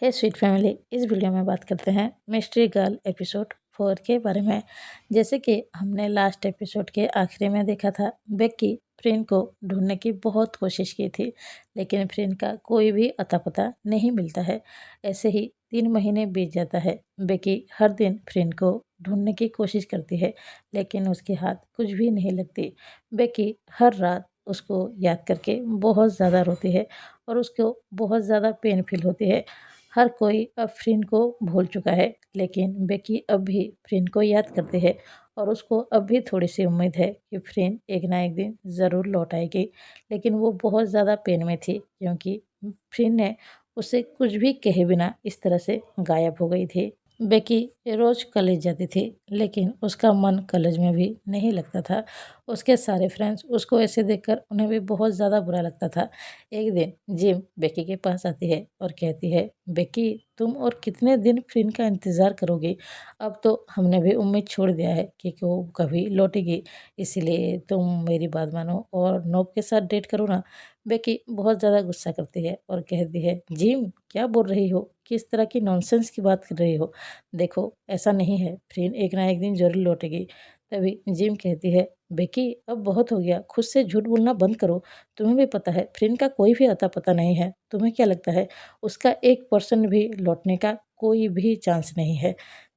हे sweet family, इस video में बात करते हैं मिस्ट्री गर्ल एपिसोड 4 के बारे में। जैसे कि हमने लास्ट एपिसोड के आखिरी में देखा था, बेक्की फ्रिन को ढूंढने की बहुत कोशिश की थी, लेकिन फ्रिन का कोई भी अता पता नहीं मिलता है। ऐसे ही 3 महीने बीत जाता है। बेक्की हर दिन फ्रिन को ढूंढने की कोशिश करती है, लेकिन उसके हाथ कुछ भी नहीं लगती। बेक्की हर रात उसको याद करके बहुत ज़्यादा रोती है और उसको बहुत ज़्यादा पेन फील होती है। हर कोई अब फ्रिन को भूल चुका है, लेकिन बेकी अब भी फ्रिन को याद करती है और उसको अब भी थोड़ी सी उम्मीद है कि फ्रिन एक ना एक दिन ज़रूर लौट आएगी। लेकिन वो बहुत ज़्यादा पेन में थी, क्योंकि फ्रिन ने उसे कुछ भी कहे बिना इस तरह से गायब हो गई थी। बेकी रोज़ कॉलेज जाती थी, लेकिन उसका मन कॉलेज में भी नहीं लगता था। उसके सारे फ्रेंड्स उसको ऐसे देखकर उन्हें भी बहुत ज़्यादा बुरा लगता था। एक दिन जिम बेकी के पास आती है और कहती है, बेकी तुम और कितने दिन फ्रिन का इंतज़ार करोगी? अब तो हमने भी उम्मीद छोड़ दिया है कि वो कभी लौटेगी, इसीलिए तुम मेरी बात मानो और नोब के साथ डेट करो ना। बेकी बहुत ज़्यादा गुस्सा करती है और कहती है, जिम क्या बोल रही हो? किस तरह की नॉनसेंस की बात कर रही हो? देखो ऐसा नहीं है, फ्रिन एक ना एक दिन ज़रूर लौटेगी। तभी जिम कहती है, बेकी अब बहुत हो गया, खुद से झूठ बोलना बंद करो। तुम्हें भी पता है फ्रिन का कोई भी अता पता नहीं है। तुम्हें क्या लगता है उसका 1% भी लौटने का कोई भी चांस नहीं है?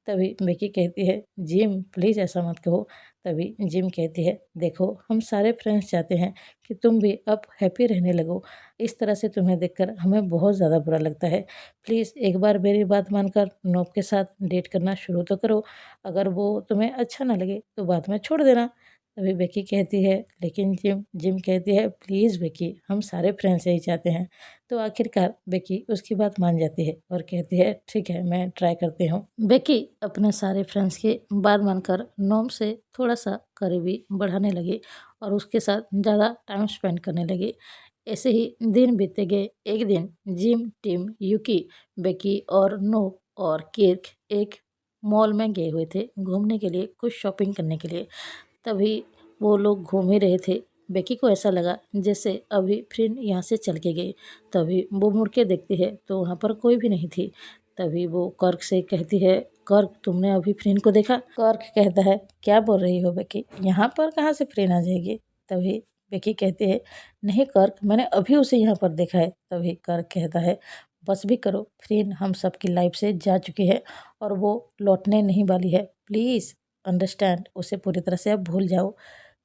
तभी बेकी कहती है, जिम प्लीज़ ऐसा मत कहो। तभी जिम कहती है, देखो हम सारे फ्रेंड्स चाहते हैं कि तुम भी अब हैप्पी रहने लगो। इस तरह से तुम्हें देखकर हमें बहुत ज़्यादा बुरा लगता है। प्लीज़ एक बार मेरी बात मानकर नोब के साथ डेट करना शुरू तो करो। अगर वो तुम्हें अच्छा ना लगे तो बाद में छोड़ देना। तभी बेकी कहती है, लेकिन जिम जिम कहती है, प्लीज़ बेकी हम सारे फ्रेंड्स यही चाहते हैं। तो आखिरकार बेकी उसकी बात मान जाती है और कहती है, ठीक है मैं ट्राई करती हूँ। बेकी अपने सारे फ्रेंड्स की बात मानकर नोम से थोड़ा सा करीबी बढ़ाने लगी और उसके साथ ज़्यादा टाइम स्पेंड करने लगी। ऐसे ही दिन बीतते गए। एक दिन जिम, टिम, यूकी, बेकी और नोब और किर्क एक मॉल में गए हुए थे घूमने के लिए, कुछ शॉपिंग करने के लिए। तभी वो लोग घूम ही रहे थे। बेकी को ऐसा लगा जैसे अभी फ्रिन यहाँ से चल के गई। तभी वो मुड़ के देखती है तो वहाँ पर कोई भी नहीं थी। तभी वो कर्क से कहती है, कर्क तुमने अभी फ्रिन को देखा? कर्क कहता है, क्या बोल रही हो बेकी, यहाँ पर कहाँ से फ्रिन आ जाएगी? तभी बेकी कहती है, नहीं कर्क मैंने अभी उसे यहाँ पर देखा है। तभी कर्क कहता है, बस भी करो, फ्रिन हम सबकी लाइफ से जा चुकी है और वो लौटने नहीं वाली है। प्लीज़ अंडरस्टैंड, उसे पूरी तरह से अब भूल जाओ।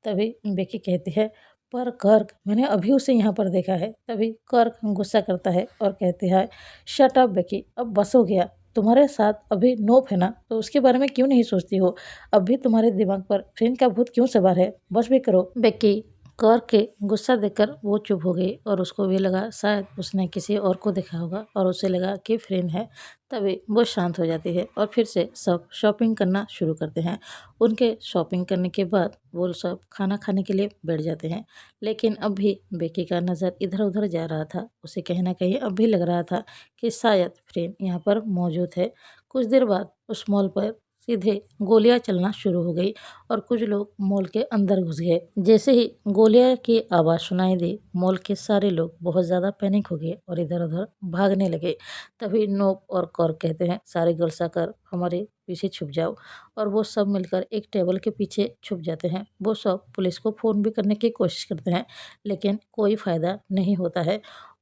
तभी बेकी कहती है, पर कर्क मैंने अभी उसे यहाँ पर देखा है। तभी कर्क गुस्सा करता है और कहते हैं, शट अप बेकी, अब बस हो गया। तुम्हारे साथ अभी नोप है ना, तो उसके बारे में क्यों नहीं सोचती हो? अभी तुम्हारे दिमाग पर फ्रेंड का भूत क्यों सवार है? बस भी करो। बेकी कर्क के गुस्सा देखकर वो चुप हो गई और उसको भी लगा शायद उसने किसी और को देखा होगा और उसे लगा कि फ्रेंड है। तभी वो शांत हो जाती है और फिर से सब शॉपिंग करना शुरू करते हैं। उनके शॉपिंग करने के बाद वो सब खाना खाने के लिए बैठ जाते हैं। लेकिन अब भी बेकी का नज़र इधर उधर जा रहा था। उसे कहीं ना कहीं अब भी लग रहा था कि शायद फ्रेंड यहाँ पर मौजूद है। कुछ देर बाद उस मॉल पर सीधे गोलियां चलना शुरू हो गई और कुछ लोग मॉल के अंदर घुस गए। जैसे ही गोलियां की आवाज़ सुनाई दी, मॉल के सारे लोग बहुत ज़्यादा पैनिक हो गए और इधर उधर भागने लगे। तभी नोप और कॉर्क कहते हैं, सारे गर्ल्स आकर हमारे पीछे छुप जाओ। और वो सब मिलकर एक टेबल के पीछे छुप जाते हैं। वो सब पुलिस को फ़ोन भी करने की कोशिश करते हैं, लेकिन कोई फ़ायदा नहीं होता है।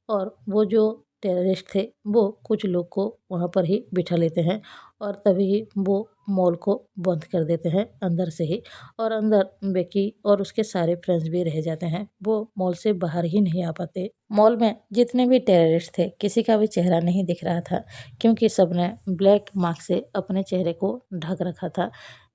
और वो जो टेररिस्ट थे वो कुछ लोग को वहाँ पर ही बिठा लेते हैं और तभी वो मॉल को बंद कर देते हैं अंदर से ही। और अंदर बेकी और उसके सारे फ्रेंड्स भी रह जाते हैं। वो मॉल से बाहर ही नहीं आ पाते। मॉल में जितने भी टेररिस्ट थे किसी का भी चेहरा नहीं दिख रहा था, क्योंकि सबने ब्लैक मास्क से अपने चेहरे को ढक रखा था।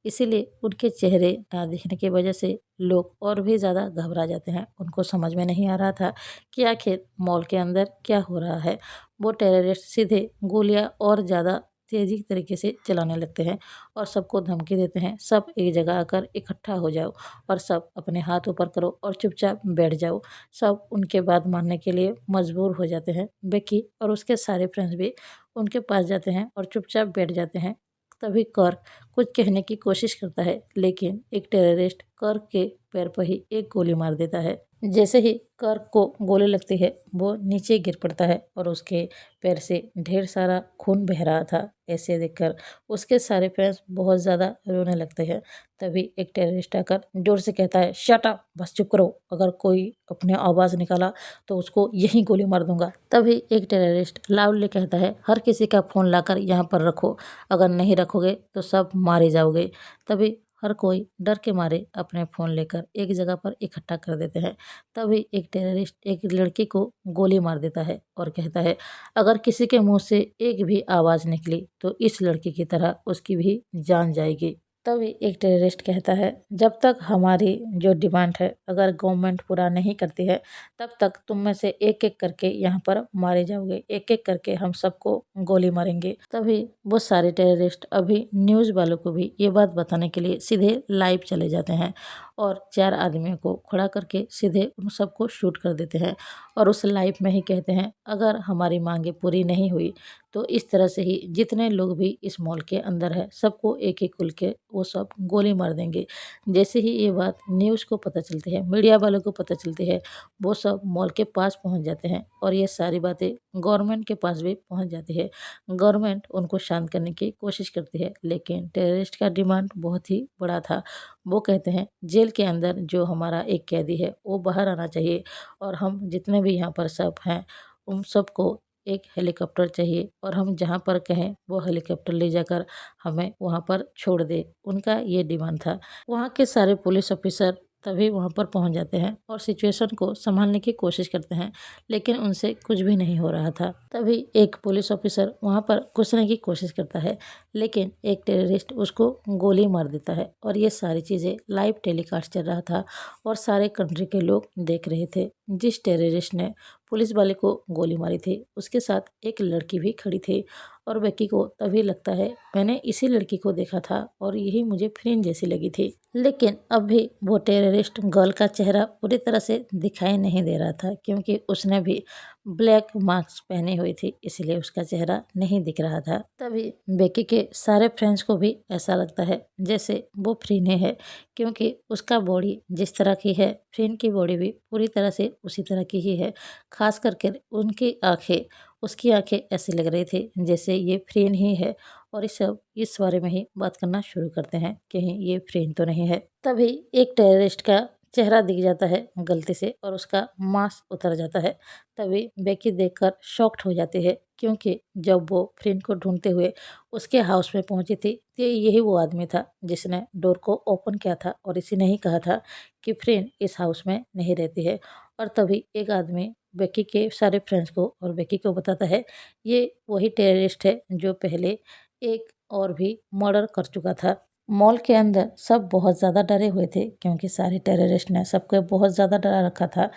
इसीलिए उनके चेहरे ना दिखने की वजह से लोग और भी ज़्यादा घबरा जाते हैं। उनको समझ में नहीं आ रहा था कि आखिर मॉल के अंदर क्या हो रहा है। वो टेररिस्ट सीधे गोलियां और ज़्यादा तेज़ी तरीके से चलाने लगते हैं और सबको धमकी देते हैं, सब एक जगह आकर इकट्ठा हो जाओ और सब अपने हाथ ऊपर करो और चुपचाप बैठ जाओ। सब उनके बात मानने के लिए मजबूर हो जाते हैं। बेकी और उसके सारे फ्रेंड्स भी उनके पास जाते हैं और चुपचाप बैठ जाते हैं। तभी कर्क कुछ कहने की कोशिश करता है, लेकिन एक टेररिस्ट कर्क के पैर पर ही एक गोली मार देता है। जैसे ही कर्क को गोली लगती है वो नीचे गिर पड़ता है और उसके पैर से ढेर सारा खून बह रहा था। ऐसे देखकर उसके सारे फ्रेंड्स बहुत ज़्यादा रोने लगते हैं। तभी एक टेररिस्ट आकर जोर से कहता है, शट अप, बस चुप करो, अगर कोई अपने आवाज़ निकाला तो उसको यहीं गोली मार दूंगा। तभी एक टेररिस्ट लाउडली कहता है, हर किसी का फ़ोन लाकर यहाँ पर रखो, अगर नहीं रखोगे तो सब मारे जाओगे। तभी हर कोई डर के मारे अपने फ़ोन लेकर एक जगह पर इकट्ठा कर देते हैं। तभी एक टेररिस्ट एक लड़की को गोली मार देता है और कहता है, अगर किसी के मुंह से एक भी आवाज़ निकली तो इस लड़की की तरह उसकी भी जान जाएगी। तभी एक टेररिस्ट कहता है, जब तक हमारी जो डिमांड है अगर गवर्नमेंट पूरा नहीं करती है तब तक तुम में से एक एक करके यहाँ पर मारे जाओगे, एक एक करके हम सबको गोली मारेंगे। तभी वो सारे टेररिस्ट अभी न्यूज़ वालों को भी ये बात बताने के लिए सीधे लाइव चले जाते हैं और 4 आदमियों को खड़ा करके सीधे उन सबको शूट कर देते हैं और उस लाइव में ही कहते हैं, अगर हमारी मांगे पूरी नहीं हुई तो इस तरह से ही जितने लोग भी इस मॉल के अंदर है सबको एक एक खुल के वो सब गोली मार देंगे। जैसे ही ये बात न्यूज़ को पता चलती है, मीडिया वालों को पता चलती है, वो सब मॉल के पास पहुंच जाते हैं और ये सारी बातें गवर्नमेंट के पास भी पहुंच जाती है। गवर्नमेंट उनको शांत करने की कोशिश करती है, लेकिन टेररिस्ट का डिमांड बहुत ही बड़ा था। वो कहते हैं, जेल के अंदर जो हमारा एक कैदी है वो बाहर आना चाहिए और हम जितने भी यहाँ पर सब हैं उन सबको एक हेलीकॉप्टर चाहिए और हम जहाँ पर कहें वो हेलीकॉप्टर ले जाकर हमें वहाँ पर छोड़ दे। उनका ये डिमांड था। वहाँ के सारे पुलिस ऑफिसर तभी वहाँ पर पहुँच जाते हैं और सिचुएशन को संभालने की कोशिश करते हैं, लेकिन उनसे कुछ भी नहीं हो रहा था। तभी एक पुलिस ऑफिसर वहाँ पर घुसने की कोशिश करता है, लेकिन एक टेररिस्ट उसको गोली मार देता है और ये सारी चीज़ें लाइव टेलीकास्ट चल रहा था और सारे कंट्री के लोग देख रहे थे। जिस टेररिस्ट ने पुलिस वाले को गोली मारी थी उसके साथ एक लड़की भी खड़ी थी और बेकी को तभी लगता है, मैंने इसी लड़की को देखा था और यही मुझे फ्रेंड जैसी लगी थी। लेकिन अब भी वो टेररिस्ट गर्ल का चेहरा पूरी तरह से दिखाई नहीं दे रहा था, क्योंकि उसने भी ब्लैक मास्क पहनी हुई थी, इसलिए उसका चेहरा नहीं दिख रहा था। तभी बेकी के सारे फ्रेंड्स को भी ऐसा लगता है जैसे वो फ्रीन है, क्योंकि उसका बॉडी जिस तरह की है फ्रीन की बॉडी भी पूरी तरह से उसी तरह की ही है। खास करके उनकी आंखें, उसकी आंखें ऐसी लग रही थी जैसे ये फ्रेन ही है और इस बारे में ही बात करना शुरू करते हैं, कहीं ये फ्रेन तो नहीं है। तभी एक टेररिस्ट का चेहरा दिख जाता है गलती से और उसका मास्क उतर जाता है। तभी बेकी देखकर शॉक्ड हो जाती है, क्योंकि जब वो फ्रेंड को ढूंढते हुए उसके हाउस में पहुंची थी तो यही वो आदमी था जिसने डोर को ओपन किया था और इसी ने ही कहा था कि फ्रेंड इस हाउस में नहीं रहती है। और तभी एक आदमी बेकी के सारे फ्रेंड्स को और बेकी को बताता है, ये वही टेररिस्ट है जो पहले एक और भी मर्डर कर चुका था। मॉल के अंदर सब बहुत ज़्यादा डरे हुए थे, क्योंकि सारे टेररिस्ट ने सबको बहुत ज़्यादा डरा रखा था।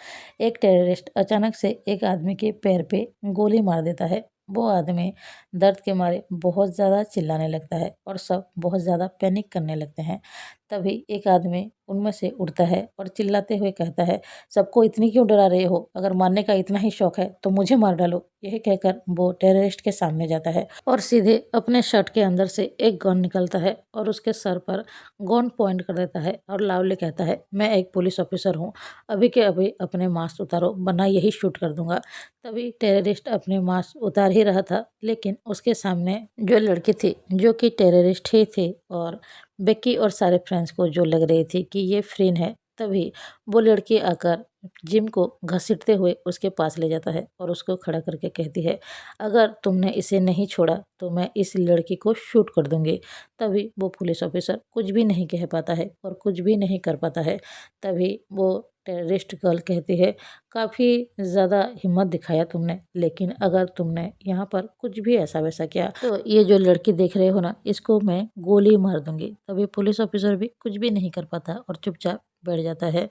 एक टेररिस्ट अचानक से एक आदमी के पैर पे गोली मार देता है। वो आदमी दर्द के मारे बहुत ज़्यादा चिल्लाने लगता है और सब बहुत ज़्यादा पैनिक करने लगते हैं। तभी एक आदमी उनमें से उठता है और चिल्लाते हुए कहता है, सबको इतनी क्यों डरा रहे हो, अगर मारने का इतना ही शौक है तो मुझे मार डालो। यही कहकर वो टेररिस्ट के सामने जाता है और सीधे अपने शर्ट के अंदर से एक गन निकलता है और उसके सर पर गन पॉइंट कर देता है और लाउडली कहता है, मैं एक पुलिस ऑफिसर हूँ, अभी के अभी अपने मास्क उतारो वरना यही शूट कर दूंगा। तभी टेररिस्ट अपने मास्क उतार ही रहा था, लेकिन उसके सामने जो लड़की थी जो कि टेररिस्ट ही थी और बेकी और सारे फ्रेंड्स को जो लग रही थी कि ये फ्रेंड है, तभी वो लड़की आकर जिम को घसीटते हुए उसके पास ले जाता है और उसको खड़ा करके कहती है, अगर तुमने इसे नहीं छोड़ा तो मैं इस लड़की को शूट कर दूंगी। तभी वो पुलिस ऑफिसर कुछ भी नहीं कह पाता है और कुछ भी नहीं कर पाता है। तभी वो टेररिस्ट गर्ल कहती है, काफ़ी ज़्यादा हिम्मत दिखाया तुमने, लेकिन अगर तुमने यहाँ पर कुछ भी ऐसा वैसा किया तो ये जो लड़की देख रहे हो ना, इसको मैं गोली मार दूंगी। तभी पुलिस ऑफिसर भी कुछ भी नहीं कर पाता और चुपचाप बैठ जाता है।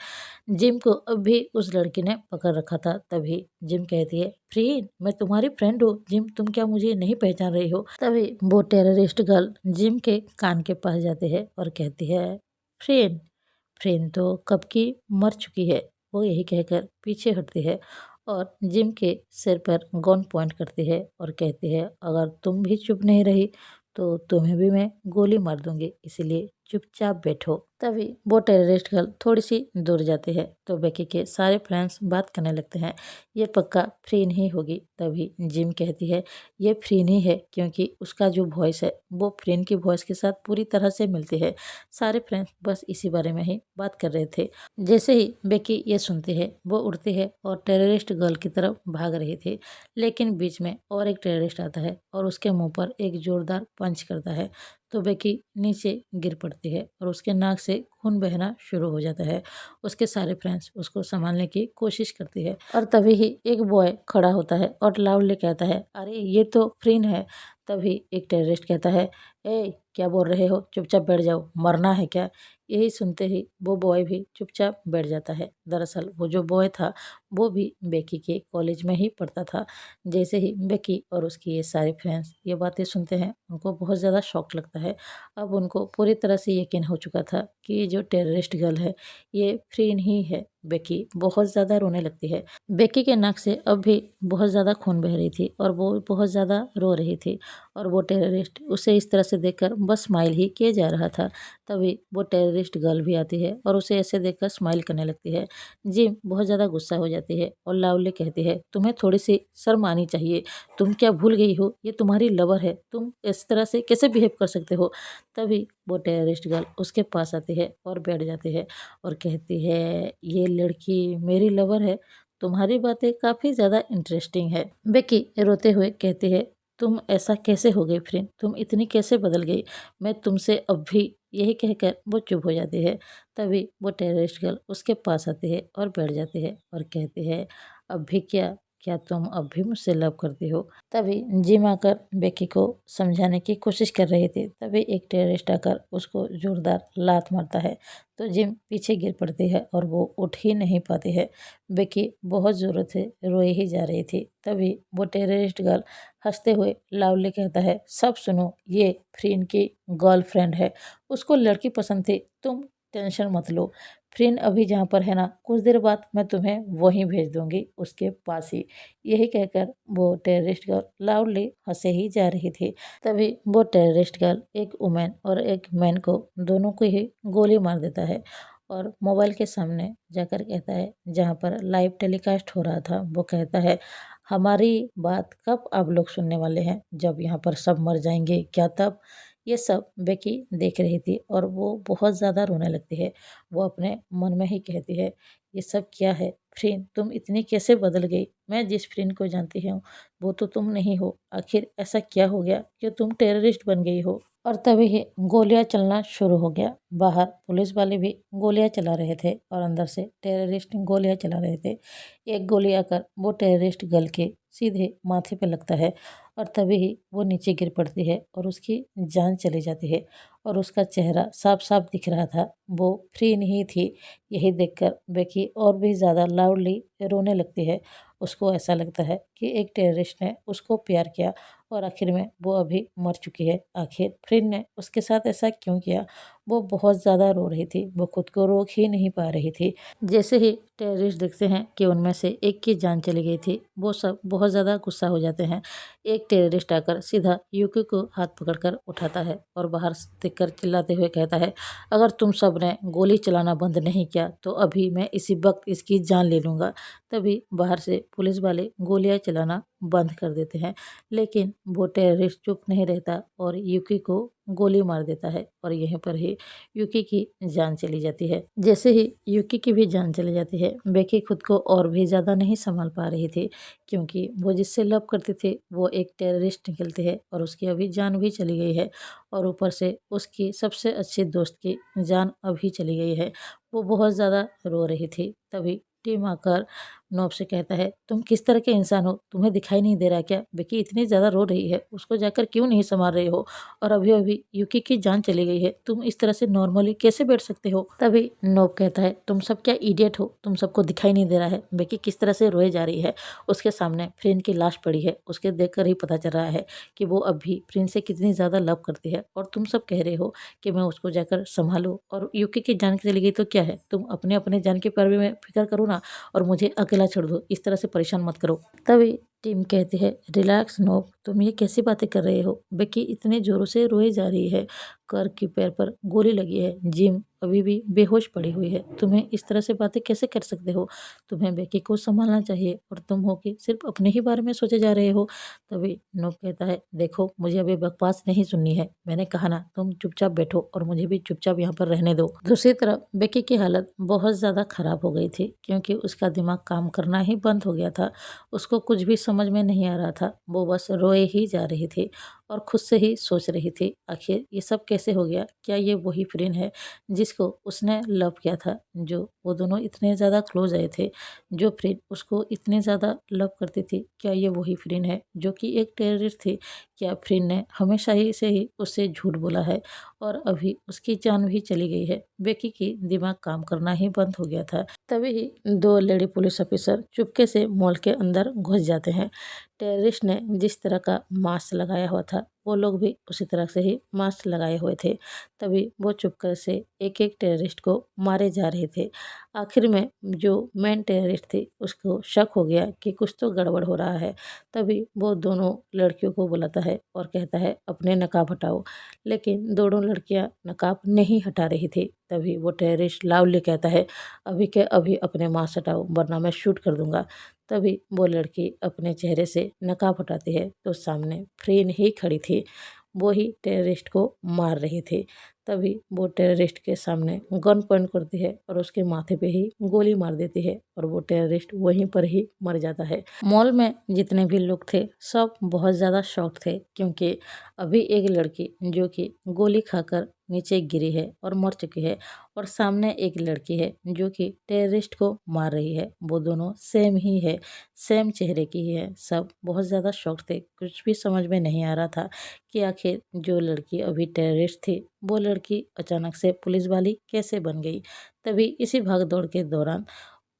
जिम को अब भी उस लड़की ने पकड़ रखा था। तभी जिम कहती है, फ्रीन, मैं तुम्हारी फ्रेंड हूँ। जिम, तुम क्या मुझे नहीं पहचान रही हो? तभी वो टेररिस्ट गर्ल जिम के कान के पास जाती है और कहती है, फ्रेंड, फ्रेंड तो कब की मर चुकी है। वो यही कहकर पीछे हटती है और जिम के सिर पर गन पॉइंट करती है और कहती है, अगर तुम भी चुप नहीं रही तो तुम्हें भी मैं गोली मार दूंगी, इसलिए चुपचाप बैठो। तभी वो टेररिस्ट गर्ल थोड़ी सी दूर जाती है तो बेकी के सारे फ्रेंड्स बात करने लगते हैं, ये पक्का फ्रीन ही होगी। तभी जिम कहती है ये फ्रीन ही है क्योंकि उसका जो वॉइस है वो फ्रीन की वॉइस के साथ पूरी तरह से मिलती है। सारे फ्रेंड्स बस इसी बारे में ही बात कर रहे थे। जैसे ही बेकी ये सुनती है वो उड़ती है और टेररिस्ट गर्ल की तरफ भाग रही थी, लेकिन बीच में और एक टेररिस्ट आता है और उसके मुंह पर एक जोरदार पंच करता है तो बेकी नीचे गिर पड़ती है और उसके नाक से खून बहना शुरू हो जाता है। उसके सारे फ्रेंड्स उसको संभालने की कोशिश करती है और तभी ही एक बॉय खड़ा होता है और लाउडली कहता है अरे ये तो फ्रीन है। तभी एक टेररिस्ट कहता है ए क्या बोल रहे हो, चुपचाप बैठ जाओ, मरना है क्या। यही सुनते ही वो बॉय भी चुपचाप बैठ जाता है। दरअसल वो जो बॉय था वो भी बेकी के कॉलेज में ही पढ़ता था। जैसे ही बेकी और उसकी ये सारे फ्रेंड्स ये बातें सुनते हैं उनको बहुत ज़्यादा शौक लगता है। अब उनको पूरी तरह से यकीन हो चुका था कि ये जो टेररिस्ट गर्ल है ये फ्रीन ही है। बेकी बहुत ज़्यादा रोने लगती है। बेकी के नाक से अब भी बहुत ज़्यादा खून बह रही थी और वो बहुत ज़्यादा रो रही थी और वो टेररिस्ट उसे इस तरह से देखकर बस स्माइल ही किए जा रहा था। तभी वो टेररिस्ट गर्ल भी आती है और उसे ऐसे देखकर स्माइल करने लगती है। जिम बहुत ज़्यादा गुस्सा हो जाती है और लाउडली कहती है तुम्हें थोड़ी सी शर्म आनी चाहिए, तुम क्या भूल गई हो ये तुम्हारी लवर है, तुम इस तरह से कैसे बिहेव कर सकते हो। तभी वो टेररिस्ट गर्ल उसके पास आती है और बैठ जाती है और कहती है ये लड़की मेरी लवर है, तुम्हारी बातें काफ़ी ज़्यादा इंटरेस्टिंग है। बेकी रोते हुए कहती है तुम ऐसा कैसे हो गई फ्रेंड, तुम इतनी कैसे बदल गई, मैं तुमसे अब भी। यही कहकर वो चुप हो जाती है। तभी वो टेररिस्ट गर्ल उसके पास आती है और बैठ जाती है और कहती है अब भी क्या, क्या तुम अब भी मुझसे लव करती हो। तभी जिम आकर बेकी को समझाने की कोशिश कर रही थी, तभी एक टेररिस्ट आकर उसको जोरदार लात मारता है तो जिम पीछे गिर पड़ती है और वो उठ ही नहीं पाती है। बेकी बहुत ज़ोरों से रोए ही जा रही थी। तभी वो टेररिस्ट गर्ल हंसते हुए लाउडली कहता है सब सुनो, ये फ्रीन की गर्लफ्रेंड है, उसको लड़की पसंद थी, तुम टेंशन मत लो। फ्रेंड अभी जहाँ पर है ना, कुछ देर बाद मैं तुम्हें वहीं भेज दूंगी उसके पास ही। यही कहकर वो टेररिस्ट गर्ल लाउडली हंसे ही जा रही थी। तभी वो टेररिस्ट गर्ल एक वुमेन और एक मैन को दोनों को ही गोली मार देता है और मोबाइल के सामने जाकर कहता है जहाँ पर लाइव टेलीकास्ट हो रहा था वो कहता है हमारी बात कब आप लोग सुनने वाले हैं, जब यहाँ पर सब मर जाएंगे क्या तब। ये सब बेकी देख रही थी और वो बहुत ज़्यादा रोने लगती है। वो अपने मन में ही कहती है ये सब क्या है, फ्रेंड तुम इतनी कैसे बदल गई, मैं जिस फ्रेंड को जानती हूँ वो तो तुम नहीं हो, आखिर ऐसा क्या हो गया कि तुम टेररिस्ट बन गई हो। और तभी ही गोलियां चलना शुरू हो गया। बाहर पुलिस वाले भी गोलियां चला रहे थे और अंदर से टेररिस्ट गोलियां चला रहे थे। एक गोली आकर वो टेररिस्ट गर्ल के सीधे माथे पे लगता है और तभी ही वो नीचे गिर पड़ती है और उसकी जान चली जाती है और उसका चेहरा साफ साफ दिख रहा था, वो फ्री नहीं थी। यही देखकर बेकी और भी ज़्यादा लाउडली रोने लगती है। उसको ऐसा लगता है कि एक टेररिस्ट ने उसको प्यार किया और आखिर में वो अभी मर चुकी है। आखिर फ्रेंड ने उसके साथ ऐसा क्यों किया। वो बहुत ज़्यादा रो रही थी, वो खुद को रोक ही नहीं पा रही थी। जैसे ही टेररिस्ट देखते हैं कि उनमें से एक की जान चली गई थी वो सब बहुत ज़्यादा गुस्सा हो जाते हैं। एक टेररिस्ट आकर सीधा यूकी को हाथ पकड़कर उठाता है और बाहर देखकर चिल्लाते हुए कहता है अगर तुम सब ने गोली चलाना बंद नहीं किया तो अभी मैं इसी वक्त इसकी जान ले लूँगा। तभी बाहर से पुलिस वाले गोलियां चलाना बंद कर देते हैं, लेकिन वो टेररिस्ट चुप नहीं रहता और यूकी को गोली मार देता है और यहीं पर ही यूकी की जान चली जाती है। जैसे ही यूकी की भी जान चली जाती है बेकी खुद को और भी ज़्यादा नहीं संभाल पा रही थी, क्योंकि वो जिससे लव करती थी वो एक टेररिस्ट निकलते हैं और उसकी अभी जान भी चली गई है और ऊपर से उसकी सबसे अच्छी दोस्त की जान अभी चली गई है। वो बहुत ज़्यादा रो रही थी। तभी टीम आकर नोब से कहता है तुम किस तरह के इंसान हो, तुम्हें दिखाई नहीं दे रहा क्या, बेकी इतनी ज़्यादा रो रही है उसको जाकर क्यों नहीं संभाल रहे हो, और अभी अभी यूकी की जान चली गई है, तुम इस तरह से नॉर्मली कैसे बैठ सकते हो। तभी नोब कहता है तुम सब क्या इडियट हो, तुम सबको दिखाई नहीं दे रहा है बेकी किस तरह से रोए जा रही है। उसके सामने फ्रेंड की लाश पड़ी है, उसके देखकर ही पता चल रहा है कि वो अभी फ्रेंड से कितनी ज़्यादा लव करती है और तुम सब कह रहे हो कि मैं उसको जाकर संभालूँ, और यूकी की जान चली गई तो क्या है, तुम अपने अपने जान के बारे में फिक्र करो ना और मुझे अकेला छोड़ दो, इस तरह से परेशान मत करो। तभी टीम कहती है रिलैक्स नोब, तुम ये कैसी बातें कर रहे हो, बेकी इतने जोरों से रोए जा रही है, कर की पैर पर गोली लगी है। जिम अभी भी बेहोश पड़ी हुई है, तुम्हें इस तरह से बातें कैसे कर सकते हो? तुम्हें बेकी को संभालना चाहिए और तुम हो कि सिर्फ अपने ही बारे में सोचे जा रहे हो। तभी नोब कहता है, देखो मुझे अभी बकवास नहीं सुननी है, मैंने कहा ना तुम चुपचाप बैठो और मुझे भी चुपचाप यहाँ पर रहने दो। दूसरी तरफ बेकी की हालत बहुत ज़्यादा खराब हो गई थी क्योंकि उसका दिमाग काम करना ही बंद हो गया था। उसको कुछ भी समझ में नहीं आ रहा था, वो बस रोए ही जा रही थी और खुद से ही सोच रही थी, आखिर ये सब कैसे हो गया? क्या ये वही फ्रेंड है जिसको उसने लव किया था, जो वो दोनों इतने ज़्यादा क्लोज आए थे, जो फ्रेंड उसको इतने ज़्यादा लव करती थी? क्या ये वही फ्रेंड है जो कि एक टेररिस्ट थी? क्या फ्रेंड ने हमेशा ही से ही उससे झूठ बोला है और अभी उसकी जान भी चली गई है? बेकी की दिमाग काम करना ही बंद हो गया था। तभी ही दो लेडी पुलिस ऑफिसर चुपके से मॉल के अंदर घुस जाते हैं। टेररिस्ट ने जिस तरह का मास्क लगाया हुआ था, वो लोग भी उसी तरह से ही मास्क लगाए हुए थे। तभी वो चुपकर से एक एक टेररिस्ट को मारे जा रहे थे। आखिर में जो मेन टेररिस्ट थी उसको शक हो गया कि कुछ तो गड़बड़ हो रहा है। तभी वो दोनों लड़कियों को बुलाता है और कहता है अपने नकाब हटाओ, लेकिन दोनों लड़कियां नकाब नहीं हटा रही थी। तभी वो टेररिस्ट लाउडली कहता है, अभी के अभी अपने मास्क हटाओ वरना मैं शूट कर दूंगा। तभी वो लड़की अपने चेहरे से नकाब हटाती है तो सामने फ्रेंड ही खड़ी थी, वो ही टेररिस्ट को मार रही थी। तभी वो टेररिस्ट के सामने गन पॉइंट करती है और उसके माथे पे ही गोली मार देती है और वो टेररिस्ट वहीं पर ही मर जाता है। मॉल में जितने भी लोग थे सब बहुत ज़्यादा शॉक थे क्योंकि अभी एक लड़की जो कि गोली खाकर नीचे गिरी है और मर चुकी है और सामने एक लड़की है जो कि टेररिस्ट को मार रही है। वो दोनों सेम ही है, सेम चेहरे की ही है। सब बहुत ज़्यादा शॉक थे, कुछ भी समझ में नहीं आ रहा था कि आखिर जो लड़की अभी टेररिस्ट थी वो लड़की अचानक से पुलिस वाली कैसे बन गई। तभी इसी भाग दौड़ के दौरान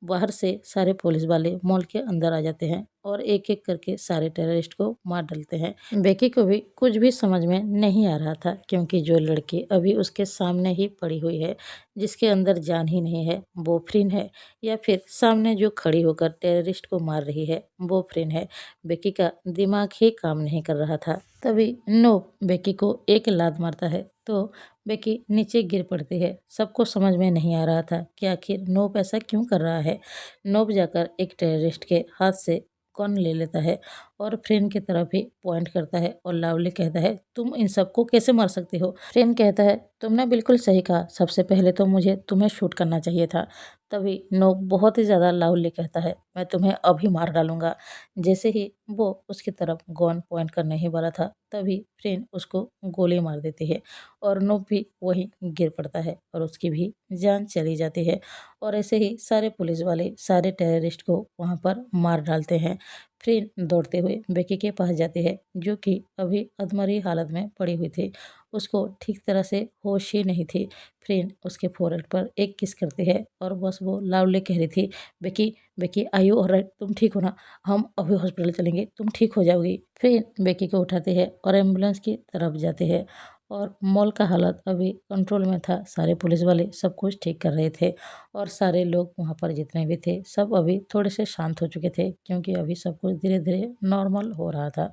बाहर से सारे पुलिस वाले मॉल के अंदर आ जाते हैं और एक एक करके सारे टेररिस्ट को मार डालते हैं। बेकी को भी कुछ भी समझ में नहीं आ रहा था क्योंकि जो लड़की अभी उसके सामने ही पड़ी हुई है, जिसके अंदर जान ही नहीं है, वो फ्रेंड है या फिर सामने जो खड़ी होकर टेररिस्ट को मार रही है वो फ्रेंड है। बेकी का दिमाग ही काम नहीं कर रहा था। तभी नोब बेकी को एक लात मारता है तो बेकी नीचे गिर पड़ती है। सबको समझ में नहीं आ रहा था कि आखिर नोब ऐसा क्यों कर रहा है। नोब जाकर एक टेररिस्ट के हाथ से गन ले लेता है और फ्रेंड की तरफ ही पॉइंट करता है और लाउडली कहता है, तुम इन सबको कैसे मार सकती हो? फ्रेंड कहता है, तुमने बिल्कुल सही कहा, सबसे पहले तो मुझे तुम्हें शूट करना चाहिए था। तभी नोब बहुत ही ज़्यादा लाउडली कहता है, मैं तुम्हें अभी मार डालूंगा। जैसे ही वो उसकी तरफ गन पॉइंट करने ही वाला था तभी फ्रेंड उसको गोली मार देती है और नोब भी वहीं गिर पड़ता है और उसकी भी जान चली जाती है। और ऐसे ही सारे पुलिस वाले सारे टेररिस्ट को वहाँ पर मार डालते हैं। फ्रेंड दौड़ते हुए बेकी के पास जाती है जो कि अभी अधमरी हालत में पड़ी हुई थी, उसको ठीक तरह से होश ही नहीं थी। फ्रेंड उसके फोrehead पर एक किस करती है और बस वो लाउडली कह रही थी, Becky Becky are you alright, तुम ठीक हो ना? हम अभी हॉस्पिटल चलेंगे, तुम ठीक हो जाओगी। फिर बेकी को उठाते हैं और एम्बुलेंस की तरफ जाते हैं और मॉल का हालत अभी कंट्रोल में था। सारे पुलिस वाले सब कुछ ठीक कर रहे थे और सारे लोग वहाँ पर जितने भी थे सब अभी थोड़े से शांत हो चुके थे क्योंकि अभी सब कुछ धीरे धीरे नॉर्मल हो रहा था।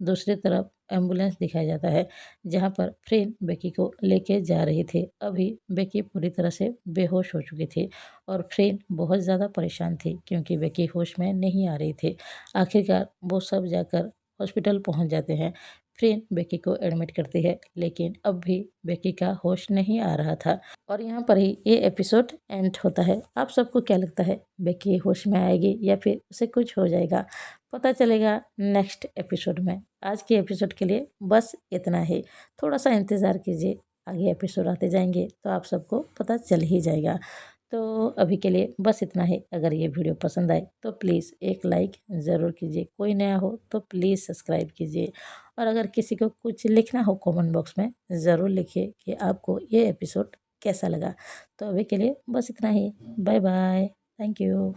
दूसरी तरफ एम्बुलेंस दिखाया जाता है जहाँ पर फ्रेंड बेकी को लेके जा रही थी। अभी बेकी पूरी तरह से बेहोश हो चुकी थी और फ्रेंड बहुत ज़्यादा परेशान थी क्योंकि बेकी होश में नहीं आ रही थी। आखिरकार वो सब जाकर हॉस्पिटल पहुंच जाते हैं। फ्रेंड बेकी को एडमिट करती है लेकिन अब भी बेकी का होश नहीं आ रहा था और यहाँ पर ही ये एपिसोड एंड होता है। आप सबको क्या लगता है, बेकी होश में आएगी या फिर उसे कुछ हो जाएगा? पता चलेगा नेक्स्ट एपिसोड में। आज के एपिसोड के लिए बस इतना ही, थोड़ा सा इंतज़ार कीजिए, आगे एपिसोड आते जाएंगे तो आप सबको पता चल ही जाएगा। तो अभी के लिए बस इतना ही। अगर ये वीडियो पसंद आए तो प्लीज़ एक लाइक ज़रूर कीजिए, कोई नया हो तो प्लीज़ सब्सक्राइब कीजिए और अगर किसी को कुछ लिखना हो कमेंट बॉक्स में ज़रूर लिखिए कि आपको ये एपिसोड कैसा लगा। तो अभी के लिए बस इतना ही। Bye bye, thank you.